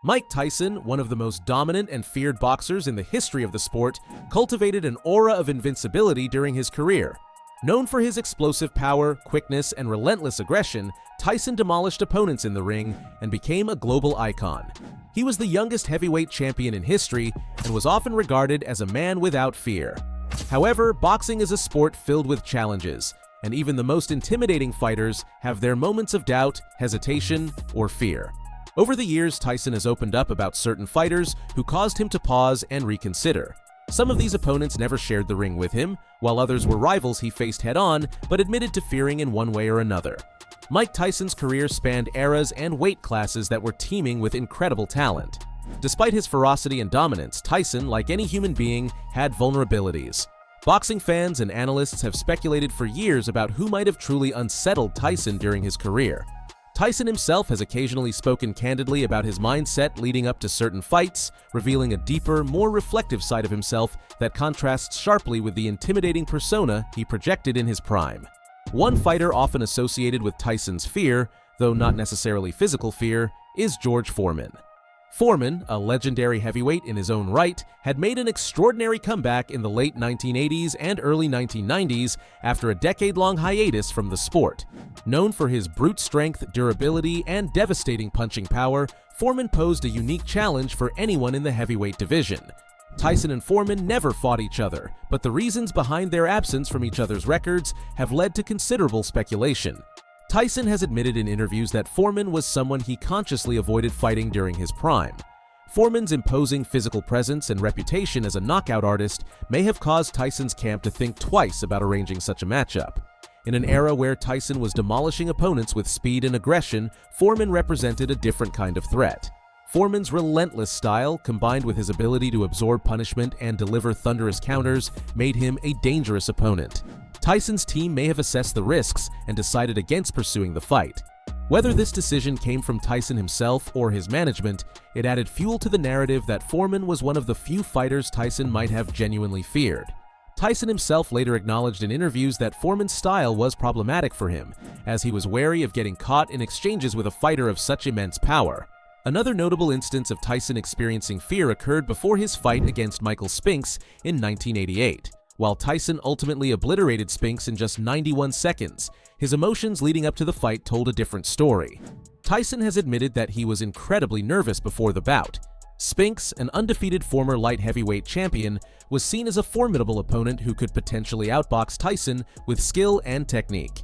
Mike Tyson, one of the most dominant and feared boxers in the history of the sport, cultivated an aura of invincibility during his career. Known for his explosive power, quickness, and relentless aggression, Tyson demolished opponents in the ring and became a global icon. He was the youngest heavyweight champion in history and was often regarded as a man without fear. However, boxing is a sport filled with challenges, and even the most intimidating fighters have their moments of doubt, hesitation, or fear. Over the years, Tyson has opened up about certain fighters who caused him to pause and reconsider. Some of these opponents never shared the ring with him, while others were rivals he faced head-on but admitted to fearing in one way or another. Mike Tyson's career spanned eras and weight classes that were teeming with incredible talent. Despite his ferocity and dominance, Tyson, like any human being, had vulnerabilities. Boxing fans and analysts have speculated for years about who might have truly unsettled Tyson during his career. Tyson himself has occasionally spoken candidly about his mindset leading up to certain fights, revealing a deeper, more reflective side of himself that contrasts sharply with the intimidating persona he projected in his prime. One fighter often associated with Tyson's fear, though not necessarily physical fear, is George Foreman. Foreman, a legendary heavyweight in his own right, had made an extraordinary comeback in the late 1980s and early 1990s after a decade-long hiatus from the sport. Known for his brute strength, durability, and devastating punching power, Foreman posed a unique challenge for anyone in the heavyweight division. Tyson and Foreman never fought each other, but the reasons behind their absence from each other's records have led to considerable speculation. Tyson has admitted in interviews that Foreman was someone he consciously avoided fighting during his prime. Foreman's imposing physical presence and reputation as a knockout artist may have caused Tyson's camp to think twice about arranging such a matchup. In an era where Tyson was demolishing opponents with speed and aggression, Foreman represented a different kind of threat. Foreman's relentless style, combined with his ability to absorb punishment and deliver thunderous counters, made him a dangerous opponent. Tyson's team may have assessed the risks and decided against pursuing the fight. Whether this decision came from Tyson himself or his management, it added fuel to the narrative that Foreman was one of the few fighters Tyson might have genuinely feared. Tyson himself later acknowledged in interviews that Foreman's style was problematic for him, as he was wary of getting caught in exchanges with a fighter of such immense power. Another notable instance of Tyson experiencing fear occurred before his fight against Spinks in 1988. While Tyson ultimately obliterated Spinks in just 91 seconds, his emotions leading up to the fight told a different story. Tyson has admitted that he was incredibly nervous before the bout. Spinks, an undefeated former light heavyweight champion, was seen as a formidable opponent who could potentially outbox Tyson with skill and technique.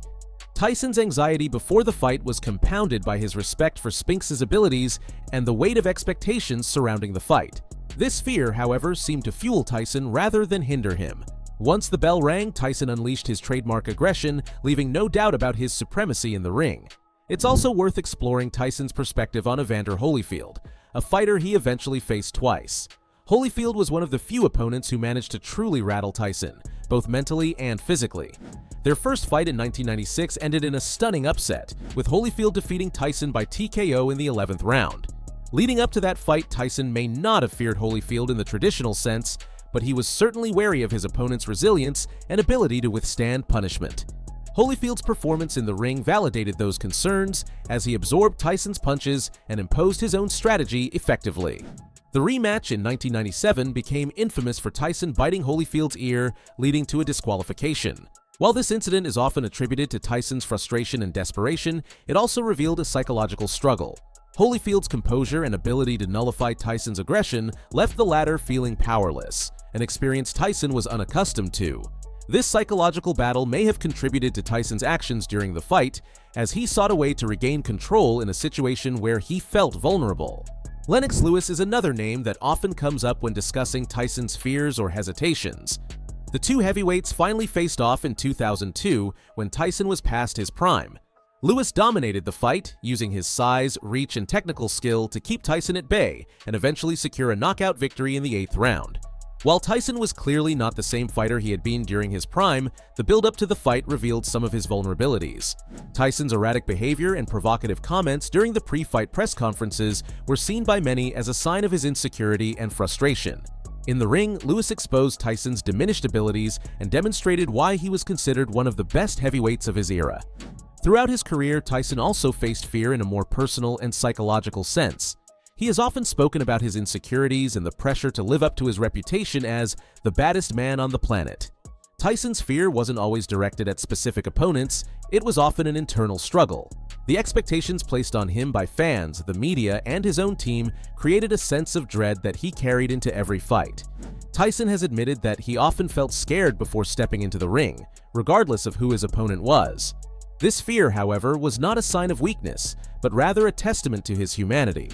Tyson's anxiety before the fight was compounded by his respect for Spinks' abilities and the weight of expectations surrounding the fight. This fear, however, seemed to fuel Tyson rather than hinder him. Once the bell rang, Tyson unleashed his trademark aggression, leaving no doubt about his supremacy in the ring. It's also worth exploring Tyson's perspective on Evander Holyfield, a fighter he eventually faced twice. Holyfield was one of the few opponents who managed to truly rattle Tyson, both mentally and physically. Their first fight in 1996 ended in a stunning upset, with Holyfield defeating Tyson by TKO in the 11th round. Leading up to that fight, Tyson may not have feared Holyfield in the traditional sense, but he was certainly wary of his opponent's resilience and ability to withstand punishment. Holyfield's performance in the ring validated those concerns as he absorbed Tyson's punches and imposed his own strategy effectively. The rematch in 1997 became infamous for Tyson biting Holyfield's ear, leading to a disqualification. While this incident is often attributed to Tyson's frustration and desperation, it also revealed a psychological struggle. Holyfield's composure and ability to nullify Tyson's aggression left the latter feeling powerless, an experience Tyson was unaccustomed to. This psychological battle may have contributed to Tyson's actions during the fight, as he sought a way to regain control in a situation where he felt vulnerable. Lennox Lewis is another name that often comes up when discussing Tyson's fears or hesitations. The two heavyweights finally faced off in 2002 when Tyson was past his prime. Lewis dominated the fight, using his size, reach, and technical skill to keep Tyson at bay and eventually secure a knockout victory in the 8th round. While Tyson was clearly not the same fighter he had been during his prime, the build-up to the fight revealed some of his vulnerabilities. Tyson's erratic behavior and provocative comments during the pre-fight press conferences were seen by many as a sign of his insecurity and frustration. In the ring, Lewis exposed Tyson's diminished abilities and demonstrated why he was considered one of the best heavyweights of his era. Throughout his career, Tyson also faced fear in a more personal and psychological sense. He has often spoken about his insecurities and the pressure to live up to his reputation as the baddest man on the planet. Tyson's fear wasn't always directed at specific opponents, it was often an internal struggle. The expectations placed on him by fans, the media, and his own team created a sense of dread that he carried into every fight. Tyson has admitted that he often felt scared before stepping into the ring, regardless of who his opponent was. This fear, however, was not a sign of weakness, but rather a testament to his humanity.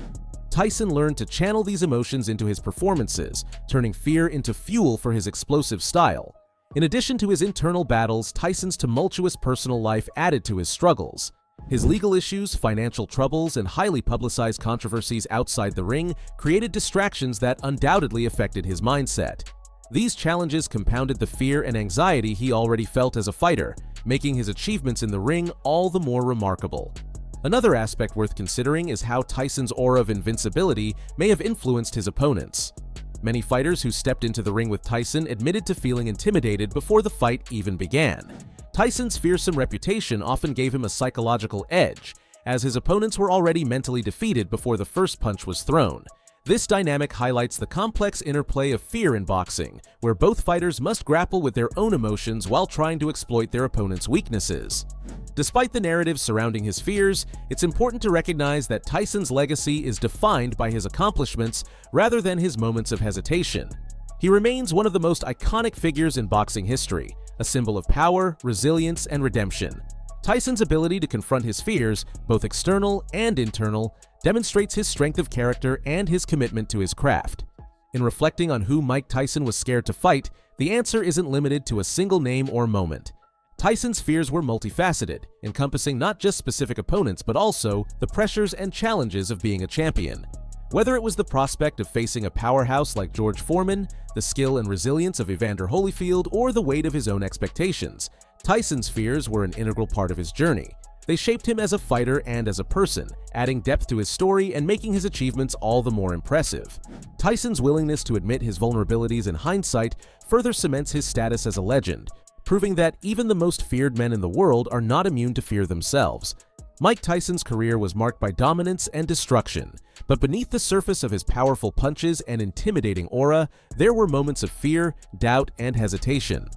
Tyson learned to channel these emotions into his performances, turning fear into fuel for his explosive style. In addition to his internal battles, Tyson's tumultuous personal life added to his struggles. His legal issues, financial troubles, and highly publicized controversies outside the ring created distractions that undoubtedly affected his mindset. These challenges compounded the fear and anxiety he already felt as a fighter, making his achievements in the ring all the more remarkable. Another aspect worth considering is how Tyson's aura of invincibility may have influenced his opponents. Many fighters who stepped into the ring with Tyson admitted to feeling intimidated before the fight even began. Tyson's fearsome reputation often gave him a psychological edge, as his opponents were already mentally defeated before the first punch was thrown. This dynamic highlights the complex interplay of fear in boxing, where both fighters must grapple with their own emotions while trying to exploit their opponent's weaknesses. Despite the narrative surrounding his fears, it's important to recognize that Tyson's legacy is defined by his accomplishments rather than his moments of hesitation. He remains one of the most iconic figures in boxing history, a symbol of power, resilience, and redemption. Tyson's ability to confront his fears, both external and internal, demonstrates his strength of character and his commitment to his craft. In reflecting on who Mike Tyson was scared to fight, the answer isn't limited to a single name or moment. Tyson's fears were multifaceted, encompassing not just specific opponents but also the pressures and challenges of being a champion. Whether it was the prospect of facing a powerhouse like George Foreman, the skill and resilience of Evander Holyfield, or the weight of his own expectations, Tyson's fears were an integral part of his journey. They shaped him as a fighter and as a person, adding depth to his story and making his achievements all the more impressive. Tyson's willingness to admit his vulnerabilities in hindsight further cements his status as a legend, proving that even the most feared men in the world are not immune to fear themselves. Mike Tyson's career was marked by dominance and destruction, but beneath the surface of his powerful punches and intimidating aura, there were moments of fear, doubt, and hesitation.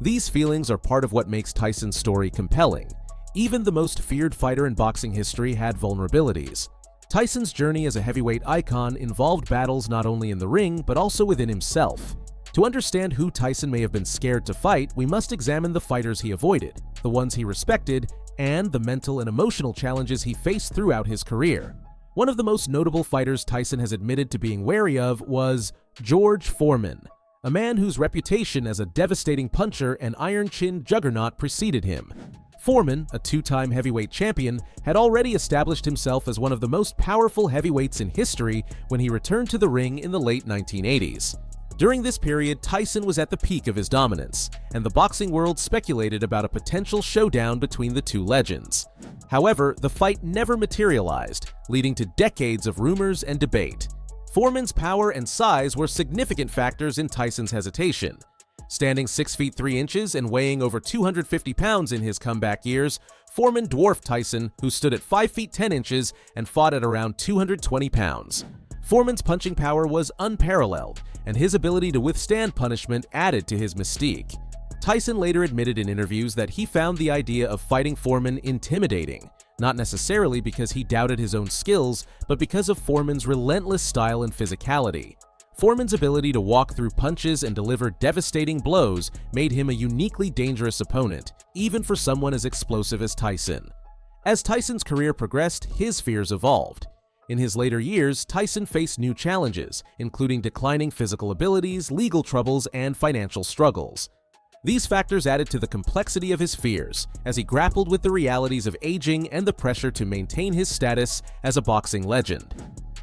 These feelings are part of what makes Tyson's story compelling. Even the most feared fighter in boxing history had vulnerabilities. Tyson's journey as a heavyweight icon involved battles not only in the ring, but also within himself. To understand who Tyson may have been scared to fight, we must examine the fighters he avoided, the ones he respected, and the mental and emotional challenges he faced throughout his career. One of the most notable fighters Tyson has admitted to being wary of was George Foreman, a man whose reputation as a devastating puncher and iron-chin juggernaut preceded him. Foreman, a two-time heavyweight champion, had already established himself as one of the most powerful heavyweights in history when he returned to the ring in the late 1980s. During this period, Tyson was at the peak of his dominance, and the boxing world speculated about a potential showdown between the two legends. However, the fight never materialized, leading to decades of rumors and debate. Foreman's power and size were significant factors in Tyson's hesitation. Standing 6 feet 3 inches and weighing over 250 pounds in his comeback years, Foreman dwarfed Tyson, who stood at 5 feet 10 inches and fought at around 220 pounds. Foreman's punching power was unparalleled, and his ability to withstand punishment added to his mystique. Tyson later admitted in interviews that he found the idea of fighting Foreman intimidating, not necessarily because he doubted his own skills, but because of Foreman's relentless style and physicality. Foreman's ability to walk through punches and deliver devastating blows made him a uniquely dangerous opponent, even for someone as explosive as Tyson. As Tyson's career progressed, his fears evolved. In his later years, Tyson faced new challenges, including declining physical abilities, legal troubles, and financial struggles. These factors added to the complexity of his fears, as he grappled with the realities of aging and the pressure to maintain his status as a boxing legend.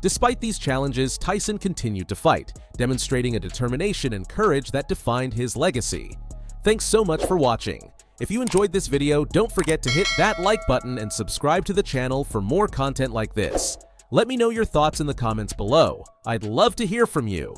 Despite these challenges, Tyson continued to fight, demonstrating a determination and courage that defined his legacy. Thanks so much for watching. If you enjoyed this video, don't forget to hit that like button and subscribe to the channel for more content like this. Let me know your thoughts in the comments below. I'd love to hear from you.